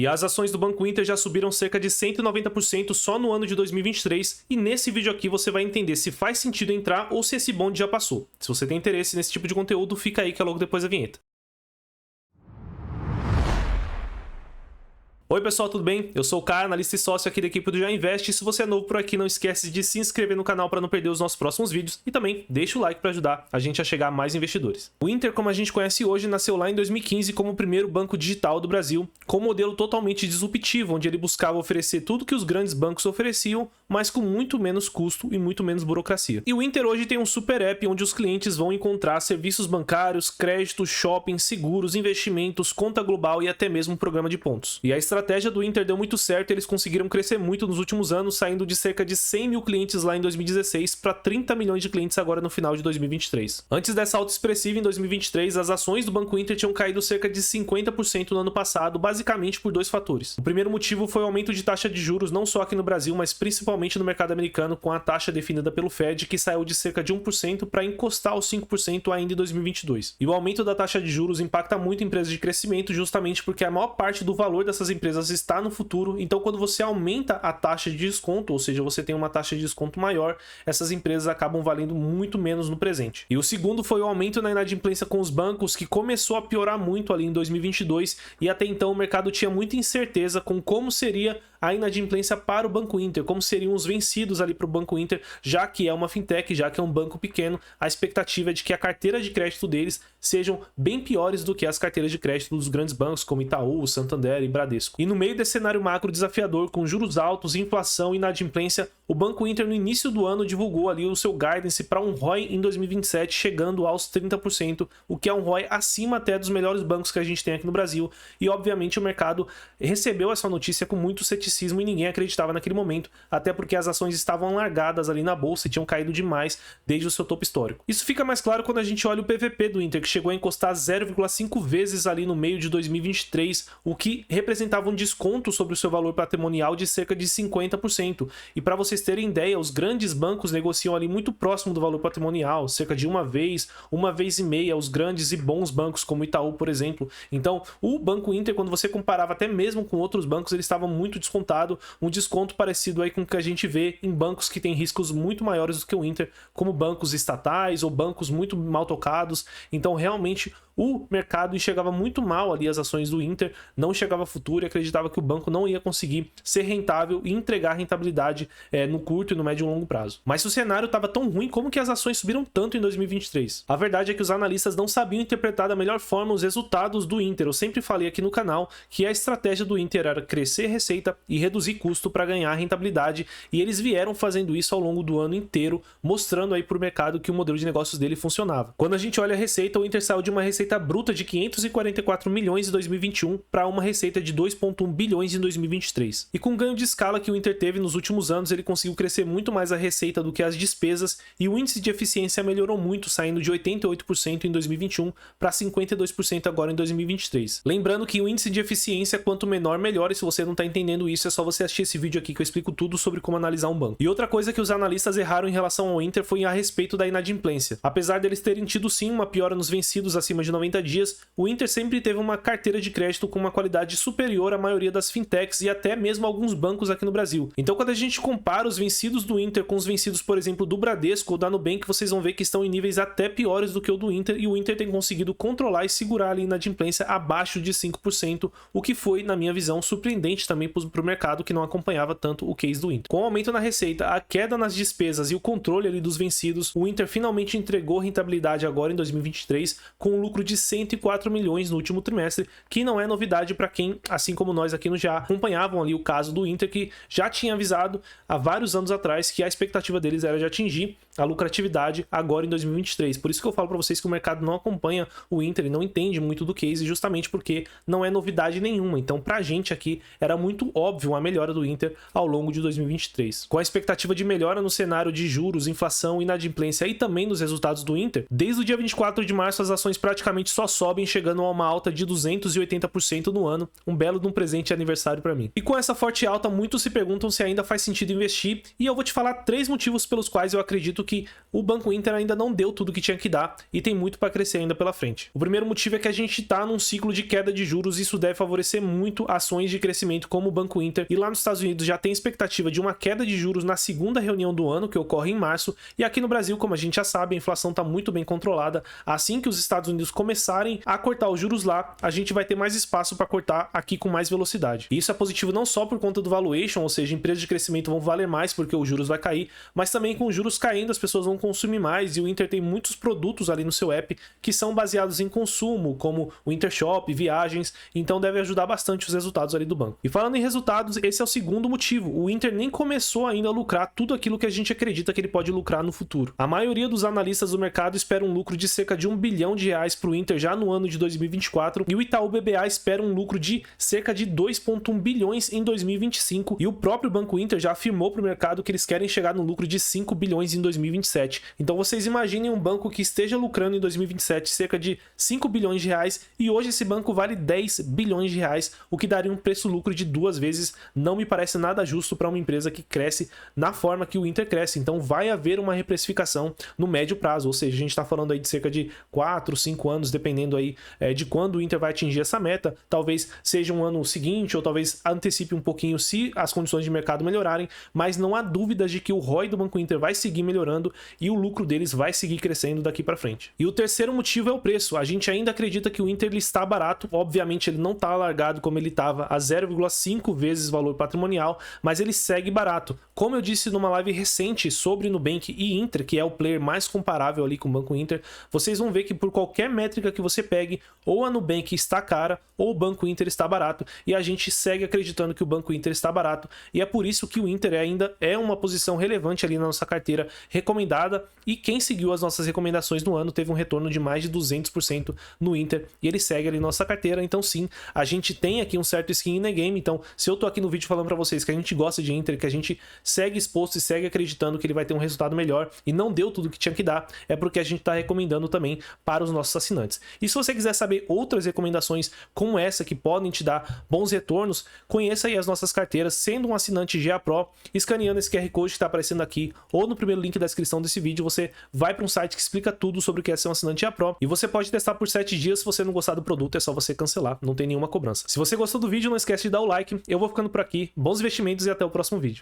E as ações do Banco Inter já subiram cerca de 190% só no ano de 2023, e nesse vídeo aqui você vai entender se faz sentido entrar ou se esse bonde já passou. Se você tem interesse nesse tipo de conteúdo, fica aí que é logo depois da vinheta. Oi pessoal, tudo bem? Eu sou o Caio, analista e sócio aqui da equipe do Já Invest, e se você é novo por aqui, não esquece de se inscrever no canal para não perder os nossos próximos vídeos, e também deixa o like para ajudar a gente a chegar a mais investidores. O Inter, como a gente conhece hoje, nasceu lá em 2015 como o primeiro banco digital do Brasil, com um modelo totalmente disruptivo, onde ele buscava oferecer tudo que os grandes bancos ofereciam, mas com muito menos custo e muito menos burocracia. E o Inter hoje tem um super app onde os clientes vão encontrar serviços bancários, créditos, shopping, seguros, investimentos, conta global e até mesmo um programa de pontos. E a estratégia do Inter deu muito certo e eles conseguiram crescer muito nos últimos anos, saindo de cerca de 100 mil clientes lá em 2016 para 30 milhões de clientes agora no final de 2023. Antes dessa alta expressiva em 2023, as ações do Banco Inter tinham caído cerca de 50% no ano passado, basicamente por dois fatores. O primeiro motivo foi o aumento de taxa de juros, não só aqui no Brasil, mas principalmente no mercado americano, com a taxa definida pelo Fed, que saiu de cerca de 1% para encostar aos 5% ainda em 2022. E o aumento da taxa de juros impacta muito empresas de crescimento, justamente porque a maior parte do valor dessas empresas está no futuro. Então, quando você aumenta a taxa de desconto, ou seja, você tem uma taxa de desconto maior, essas empresas acabam valendo muito menos no presente. E o segundo foi o aumento na inadimplência com os bancos, que começou a piorar muito ali em 2022, e até então o mercado tinha muita incerteza com como seria a inadimplência para o Banco Inter, como seriam os vencidos ali para o Banco Inter, já que é uma fintech, já que é um banco pequeno, a expectativa é de que a carteira de crédito deles sejam bem piores do que as carteiras de crédito dos grandes bancos como Itaú, Santander e Bradesco. E no meio desse cenário macro desafiador, com juros altos, inflação e inadimplência, o Banco Inter no início do ano divulgou ali o seu guidance para um ROI em 2027 chegando aos 30%, o que é um ROI acima até dos melhores bancos que a gente tem aqui no Brasil, e obviamente o mercado recebeu essa notícia com muito ceticismo e ninguém acreditava naquele momento, até porque as ações estavam largadas ali na bolsa e tinham caído demais desde o seu topo histórico. Isso fica mais claro quando a gente olha o PVP do Inter, que chegou a encostar 0,5 vezes ali no meio de 2023, o que representava um desconto sobre o seu valor patrimonial de cerca de 50%. E para vocês terem ideia, os grandes bancos negociam ali muito próximo do valor patrimonial, cerca de uma vez e meia, os grandes e bons bancos como Itaú, por exemplo. Então, o Banco Inter, quando você comparava até mesmo com outros bancos, ele estava muito descontado, um desconto parecido aí com o que a gente vê em bancos que têm riscos muito maiores do que o Inter, como bancos estatais ou bancos muito mal tocados. Então, realmente, o mercado enxergava muito mal ali as ações do Inter, não enxergava futuro e acreditava que o banco não ia conseguir ser rentável e entregar rentabilidade no curto e no médio e longo prazo. Mas se o cenário estava tão ruim, como que as ações subiram tanto em 2023? A verdade é que os analistas não sabiam interpretar da melhor forma os resultados do Inter. Eu sempre falei aqui no canal que a estratégia do Inter era crescer receita e reduzir custo para ganhar rentabilidade, e eles vieram fazendo isso ao longo do ano inteiro, mostrando aí para o mercado que o modelo de negócios dele funcionava. Quando a gente olha a receita, o Inter saiu de uma receita bruta de 544 milhões em 2021 para uma receita de 2,1 bilhões em 2023. E com o ganho de escala que o Inter teve nos últimos anos, ele conseguiu crescer muito mais a receita do que as despesas, e o índice de eficiência melhorou muito, saindo de 88% em 2021 para 52% agora em 2023. Lembrando que o índice de eficiência, quanto menor, melhor, e se você não está entendendo isso, é só você assistir esse vídeo aqui que eu explico tudo sobre como analisar um banco. E outra coisa que os analistas erraram em relação ao Inter foi a respeito da inadimplência. Apesar deles terem tido sim uma piora nos vencidos acima de 90 dias, o Inter sempre teve uma carteira de crédito com uma qualidade superior à maioria das fintechs e até mesmo alguns bancos aqui no Brasil. Então, quando a gente compara os vencidos do Inter com os vencidos, por exemplo, do Bradesco ou da Nubank, vocês vão ver que estão em níveis até piores do que o do Inter, e o Inter tem conseguido controlar e segurar ali a inadimplência abaixo de 5%, o que foi, na minha visão, surpreendente também para o mercado que não acompanhava tanto o case do Inter. Com o aumento na receita, a queda nas despesas e o controle ali dos vencidos, o Inter finalmente entregou rentabilidade agora em 2023 com um lucro de 104 milhões no último trimestre, que não é novidade para quem, assim como nós aqui no Já, acompanhavam ali o caso do Inter, que já tinha avisado há vários anos atrás que a expectativa deles era de atingir a lucratividade agora em 2023. Por isso que eu falo para vocês que o mercado não acompanha o Inter e não entende muito do case, justamente porque não é novidade nenhuma. Então, pra gente aqui, era muito óbvio a melhora do Inter ao longo de 2023. Com a expectativa de melhora no cenário de juros, inflação, inadimplência e também nos resultados do Inter, desde o dia 24 de março as ações praticamente só sobem, chegando a uma alta de 280% no ano, um belo de um presente de aniversário para mim. E com essa forte alta, muitos se perguntam se ainda faz sentido investir, e eu vou te falar 3 motivos pelos quais eu acredito que o Banco Inter ainda não deu tudo que tinha que dar e tem muito para crescer ainda pela frente. O primeiro motivo é que a gente está num ciclo de queda de juros e isso deve favorecer muito ações de crescimento como o Banco Inter. E lá nos Estados Unidos já tem expectativa de uma queda de juros na segunda reunião do ano, que ocorre em março, e aqui no Brasil, como a gente já sabe, a inflação está muito bem controlada. Assim que os Estados Unidos começarem a cortar os juros lá, a gente vai ter mais espaço para cortar aqui com mais velocidade. E isso é positivo não só por conta do valuation, ou seja, empresas de crescimento vão valer mais porque os juros vai cair, mas também com os juros caindo as pessoas vão consumir mais e o Inter tem muitos produtos ali no seu app que são baseados em consumo, como o Intershop, viagens, então deve ajudar bastante os resultados ali do banco. E falando em resultados, esse é o segundo motivo. O Inter nem começou ainda a lucrar tudo aquilo que a gente acredita que ele pode lucrar no futuro. A maioria dos analistas do mercado espera um lucro de cerca de R$1 bilhão para o Inter já no ano de 2024 e o Itaú BBA espera um lucro de cerca de 2,1 bilhões em 2025 e o próprio Banco Inter já afirmou para o mercado que eles querem chegar no lucro de 5 bilhões em 2027. Então vocês imaginem um banco que esteja lucrando em 2027 cerca de 5 bilhões de reais e hoje esse banco vale 10 bilhões de reais, o que daria um preço-lucro de 2 vezes. Não me parece nada justo para uma empresa que cresce na forma que o Inter cresce. Então vai haver uma reprecificação no médio prazo, ou seja, a gente está falando aí de cerca de 4, 5 anos, dependendo aí de quando o Inter vai atingir essa meta. Talvez seja um ano seguinte ou talvez antecipe um pouquinho se as condições de mercado melhorarem, mas não há dúvidas de que o ROI do Banco Inter vai seguir melhorando e o lucro deles vai seguir crescendo daqui para frente. E o terceiro motivo é o preço. A gente ainda acredita que o Inter ele está barato, obviamente ele não está alargado como ele estava a 0,5 vezes valor patrimonial, mas ele segue barato. Como eu disse numa live recente sobre Nubank e Inter, que é o player mais comparável ali com o Banco Inter, vocês vão ver que por qualquer métrica que você pegue, ou a Nubank está cara, ou o Banco Inter está barato, e a gente segue acreditando que o Banco Inter está barato, e é por isso que o Inter ainda é uma posição relevante ali na nossa carteira recomendada, e quem seguiu as nossas recomendações no ano teve um retorno de mais de 200% no Inter, e ele segue ali na nossa carteira. Então sim, a gente tem aqui um certo skin in the game. Então se eu tô aqui no vídeo falando para vocês que a gente gosta de Inter, que a gente segue exposto e segue acreditando que ele vai ter um resultado melhor e não deu tudo que tinha que dar, é porque a gente tá recomendando também para os nossos assinantes. E se você quiser saber outras recomendações como essa que podem te dar bons retornos, conheça aí as nossas carteiras sendo um assinante GA Pro, escaneando esse QR Code que está aparecendo aqui ou no primeiro link da descrição desse vídeo. Você vai para um site que explica tudo sobre o que é ser um assinante GA Pro e você pode testar por 7 dias. Se você não gostar do produto, é só você cancelar, não tem nenhuma cobrança. Se você gostou do vídeo, não esquece de dar o like. Eu vou ficando por aqui, bons investimentos e até o próximo vídeo.